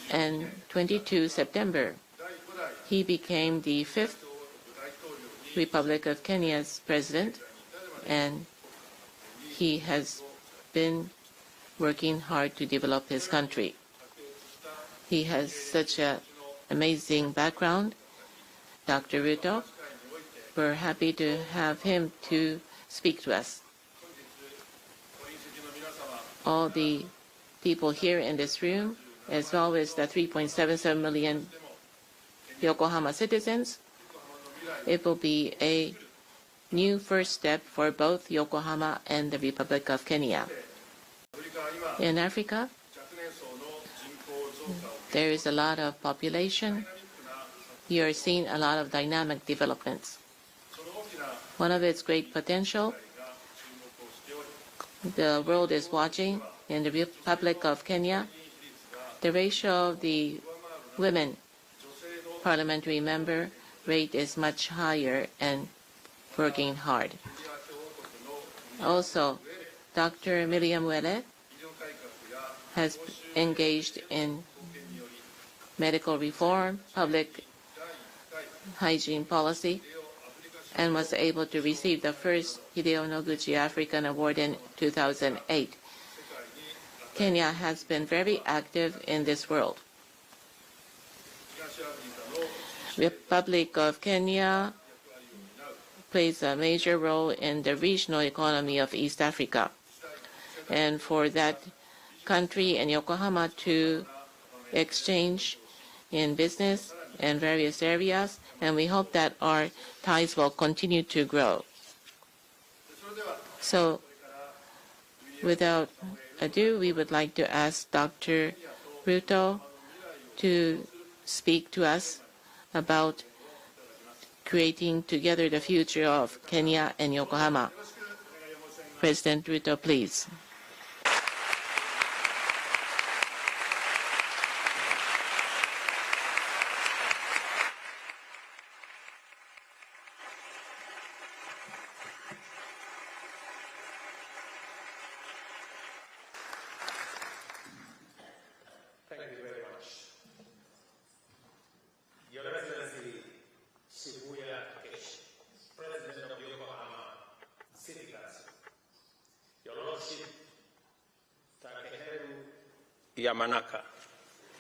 And 22 September, he became the 5th Republic of Kenya's president, and he has been working hard to develop his country. He has such an amazing background. Dr. Ruto, we're happy to have him to speak to us. All the people here in this room, as well as the 3.77 million Yokohama citizens, it will be a new first step for both Yokohama and the Republic of Kenya. In Africa, there is a lot of population. You are seeing a lot of dynamic developments. One of its great potential, the world is watching in the Republic of Kenya, the ratio of the women parliamentary member rate is much higher and working hard. Also, Dr. Miriam Wele has engaged in medical reform, public hygiene policy, and was able to receive the first Hideo Noguchi African Award in 2008. Kenya has been very active in this world. Republic of Kenya plays a major role in the regional economy of East Africa. And for that country and Yokohama to exchange in business and various areas, and we hope that our ties will continue to grow. So, without ado, we would like to ask Dr. Ruto to speak to us about creating together the future of Kenya and Yokohama. President Ruto, please. Yamanaka,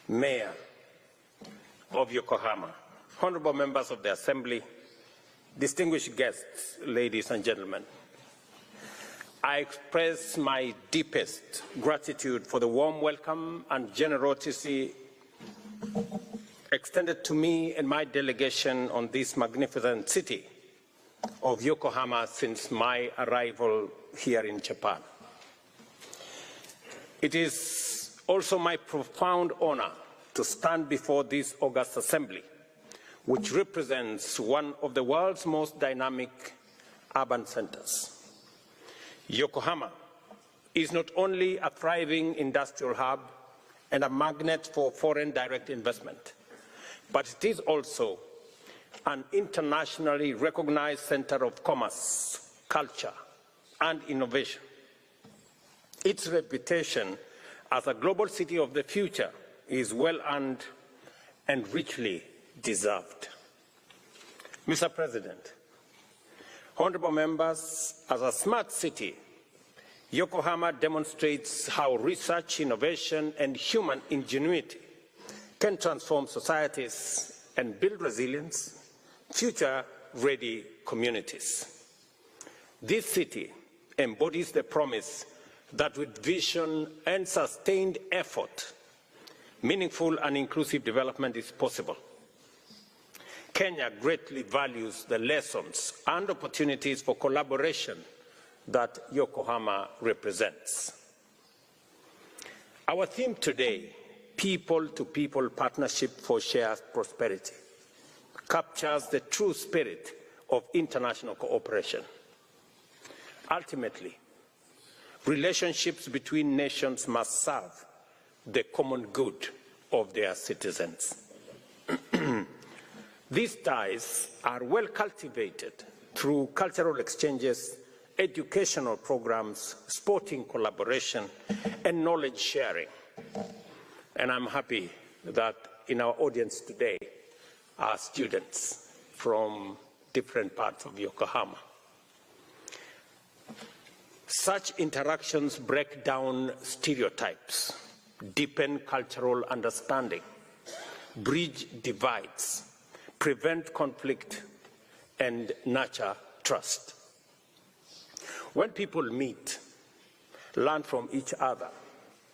Mayor of Yokohama, honorable members of the Assembly, distinguished guests, ladies and gentlemen, I express my deepest gratitude for the warm welcome and generosity extended to me and my delegation on this magnificent city of Yokohama since my arrival here in Japan. It is also my profound honor to stand before this august assembly, which represents one of the world's most dynamic urban centers. Yokohama is not only a thriving industrial hub and a magnet for foreign direct investment, but it is also an internationally recognized center of commerce, culture, and innovation. Its reputation as a global city of the future is well earned and richly deserved. Mr. President, honorable members, as a smart city, Yokohama demonstrates how research, innovation, and human ingenuity can transform societies and build resilient, future-ready communities. This city embodies the promise that with vision and sustained effort, meaningful and inclusive development is possible. Kenya greatly values the lessons and opportunities for collaboration that Yokohama represents. Our theme today, People-to-People Partnership for Shared Prosperity, captures the true spirit of international cooperation. Ultimately, relationships between nations must serve the common good of their citizens. These ties are well cultivated through cultural exchanges, educational programs, sporting collaboration, and knowledge sharing. And I'm happy that in our audience today are students from different parts of Yokohama. Such interactions break down stereotypes, deepen cultural understanding, bridge divides, prevent conflict, and nurture trust. When people meet, learn from each other,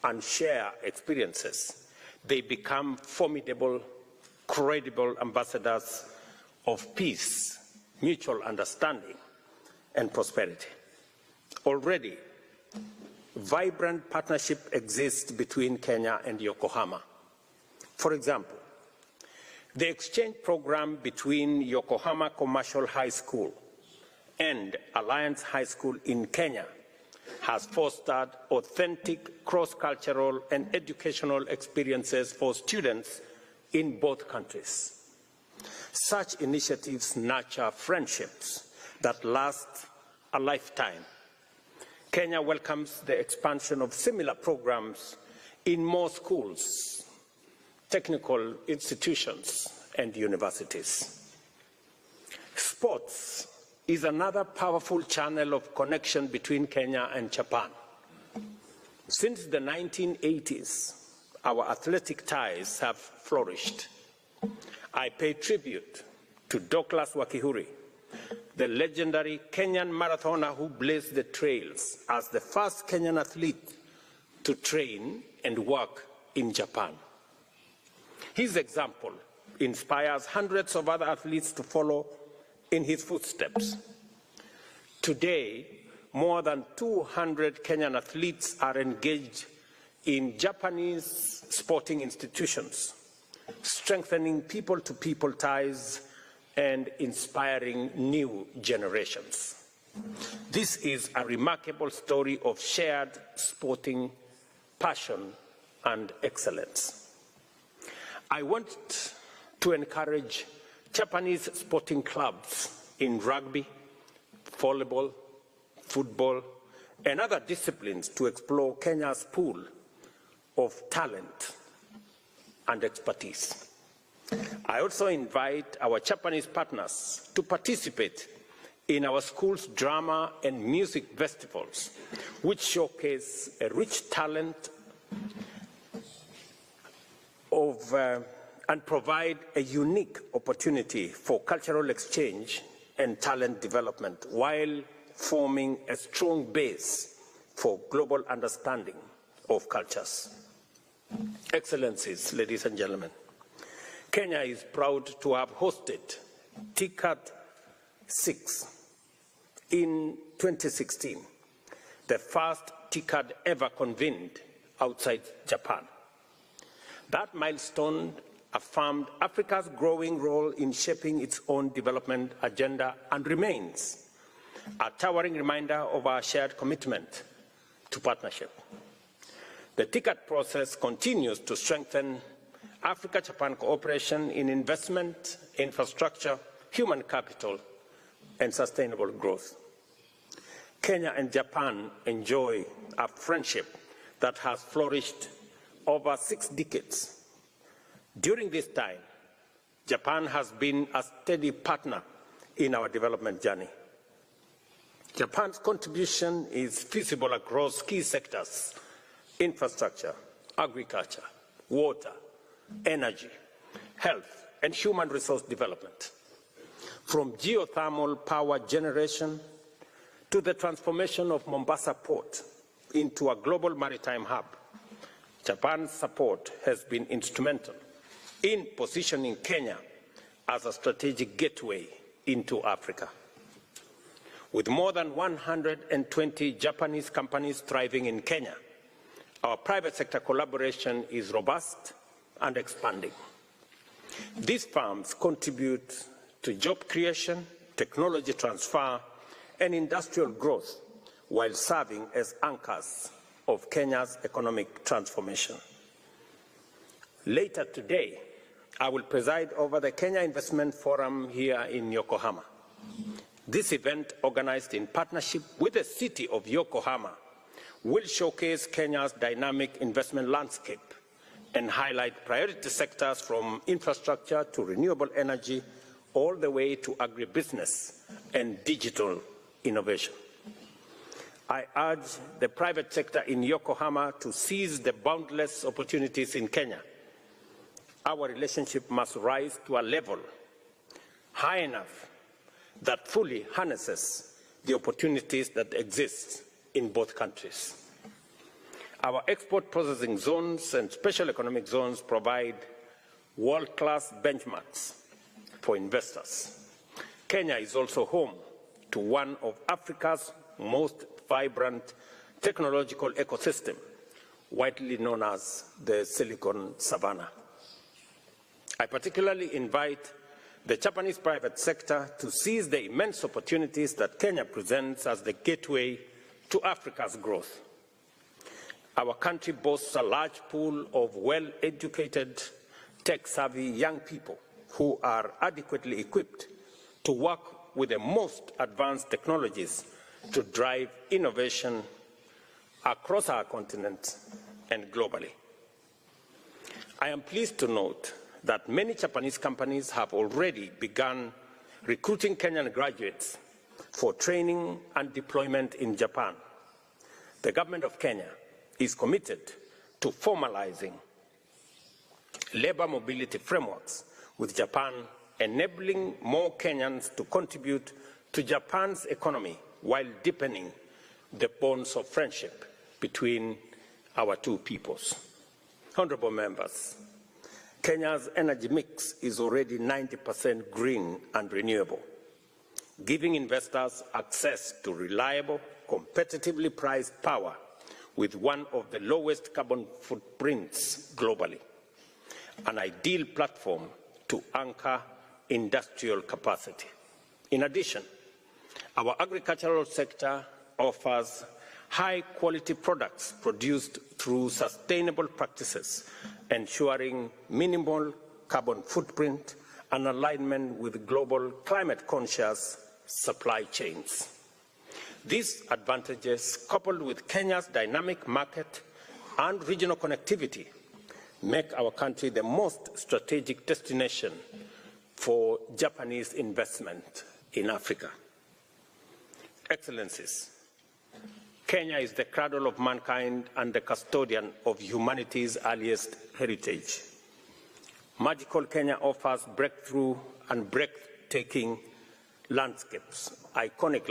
and share experiences, they become formidable, credible ambassadors of peace, mutual understanding, and prosperity. Already, vibrant partnership exists between Kenya and Yokohama. For example, the exchange program between Yokohama Commercial High School and Alliance High School in Kenya has fostered authentic cross-cultural and educational experiences for students in both countries. Such initiatives nurture friendships that last a lifetime. Kenya welcomes the expansion of similar programs in more schools, technical institutions, and universities. Sports is another powerful channel of connection between Kenya and Japan. Since the 1980s, our athletic ties have flourished. I pay tribute to Douglas Wakihuri, the legendary Kenyan marathoner who blazed the trails as the first Kenyan athlete to train and work in Japan. His example inspires hundreds of other athletes to follow in his footsteps. Today, more than 200 Kenyan athletes are engaged in Japanese sporting institutions, strengthening people-to-people ties and inspiring new generations. This is a remarkable story of shared sporting passion and excellence. I want to encourage Japanese sporting clubs in rugby, volleyball, football, and other disciplines to explore Kenya's pool of talent and expertise. I also invite our Japanese partners to participate in our school's drama and music festivals, which showcase a rich talent and provide a unique opportunity for cultural exchange and talent development while forming a strong base for global understanding of cultures. Excellencies, ladies and gentlemen, Kenya is proud to have hosted TICAD 6 in 2016, the first TICAD ever convened outside Japan. That milestone affirmed Africa's growing role in shaping its own development agenda and remains a towering reminder of our shared commitment to partnership. The TICAD process continues to strengthen Africa-Japan cooperation in investment, infrastructure, human capital, and sustainable growth. Kenya and Japan enjoy a friendship that has flourished over 6 decades. During this time, Japan has been a steady partner in our development journey. Japan's contribution is visible across key sectors: infrastructure, agriculture, water, energy, health, and human resource development. From geothermal power generation to the transformation of Mombasa Port into a global maritime hub, Japan's support has been instrumental in positioning Kenya as a strategic gateway into Africa. With more than 120 Japanese companies thriving in Kenya, our private sector collaboration is robust and expanding. These firms contribute to job creation, technology transfer, and industrial growth while serving as anchors of Kenya's economic transformation. Later today, I will preside over the Kenya Investment Forum here in Yokohama. This event, organized in partnership with the city of Yokohama, will showcase Kenya's dynamic investment landscape and highlight priority sectors from infrastructure to renewable energy, all the way to agribusiness and digital innovation. I urge the private sector in Yokohama to seize the boundless opportunities in Kenya. Our relationship must rise to a level high enough that fully harnesses the opportunities that exist in both countries. Our export processing zones and special economic zones provide world-class benchmarks for investors. Kenya is also home to one of Africa's most vibrant technological ecosystem, widely known as the Silicon Savannah. I particularly invite the Japanese private sector to seize the immense opportunities that Kenya presents as the gateway to Africa's growth. Our country boasts a large pool of well-educated, tech-savvy young people who are adequately equipped to work with the most advanced technologies to drive innovation across our continent and globally. I am pleased to note that many Japanese companies have already begun recruiting Kenyan graduates for training and deployment in Japan. The government of Kenya is committed to formalizing labor mobility frameworks with Japan, enabling more Kenyans to contribute to Japan's economy while deepening the bonds of friendship between our two peoples. Honorable members, Kenya's energy mix is already 90% green and renewable, giving investors access to reliable, competitively priced power with one of the lowest carbon footprints globally, an ideal platform to anchor industrial capacity. In addition, our agricultural sector offers high-quality products produced through sustainable practices, ensuring minimal carbon footprint and alignment with global climate-conscious supply chains. These advantages, coupled with Kenya's dynamic market and regional connectivity, make our country the most strategic destination for Japanese investment in Africa. Excellencies, Kenya is the cradle of mankind and the custodian of humanity's earliest heritage. Magical Kenya offers breakthrough and breathtaking landscapes, iconic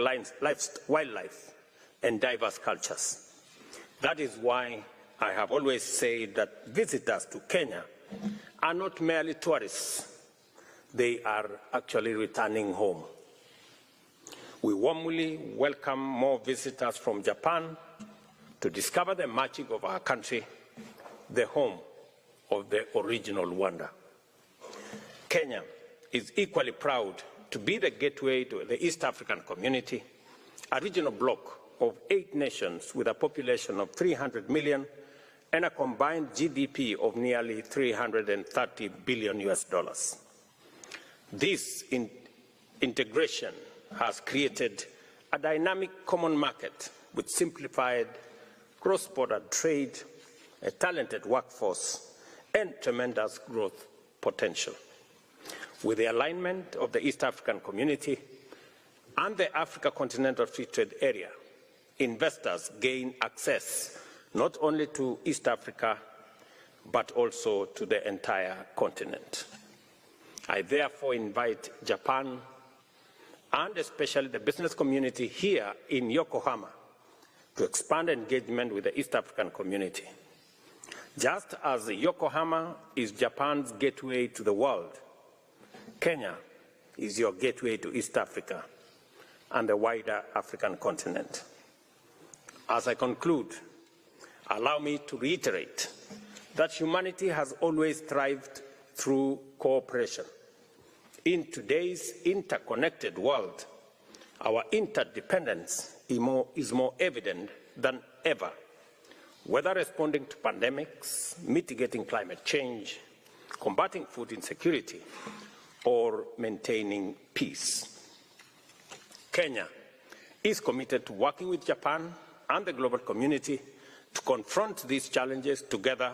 wildlife, and diverse cultures. That is why I have always said that visitors to Kenya are not merely tourists, they are actually returning home. We warmly welcome more visitors from Japan to discover the magic of our country, the home of the original wonder. Kenya is equally proud to be the gateway to the East African community, a regional bloc of 8 nations with a population of 300 million and a combined GDP of nearly $330 billion. This integration has created a dynamic common market with simplified cross-border trade, a talented workforce, and tremendous growth potential. With the alignment of the East African community and the Africa Continental Free Trade Area, investors gain access not only to East Africa, but also to the entire continent. I therefore invite Japan, and especially the business community here in Yokohama, to expand engagement with the East African community. Just as Yokohama is Japan's gateway to the world, Kenya is your gateway to East Africa and the wider African continent. As I conclude, allow me to reiterate that humanity has always thrived through cooperation. In today's interconnected world, our interdependence is more evident than ever, whether responding to pandemics, mitigating climate change, combating food insecurity, or maintaining peace. Kenya is committed to working with Japan and the global community to confront these challenges together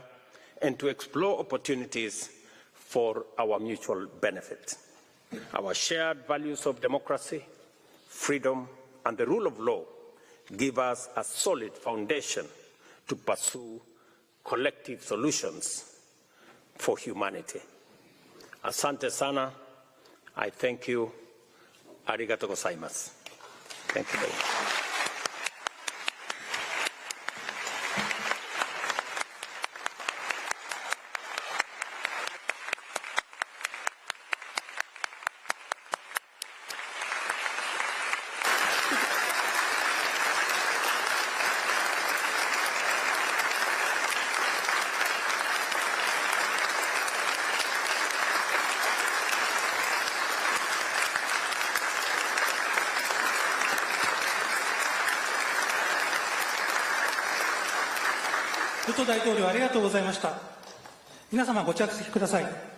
and to explore opportunities for our mutual benefit. Our shared values of democracy, freedom, and the rule of law give us a solid foundation to pursue collective solutions for humanity. Asante sana. I thank you. Arigato gozaimasu. Thank you very much.ルト大統領ありがとうございました。皆様ご着席ください。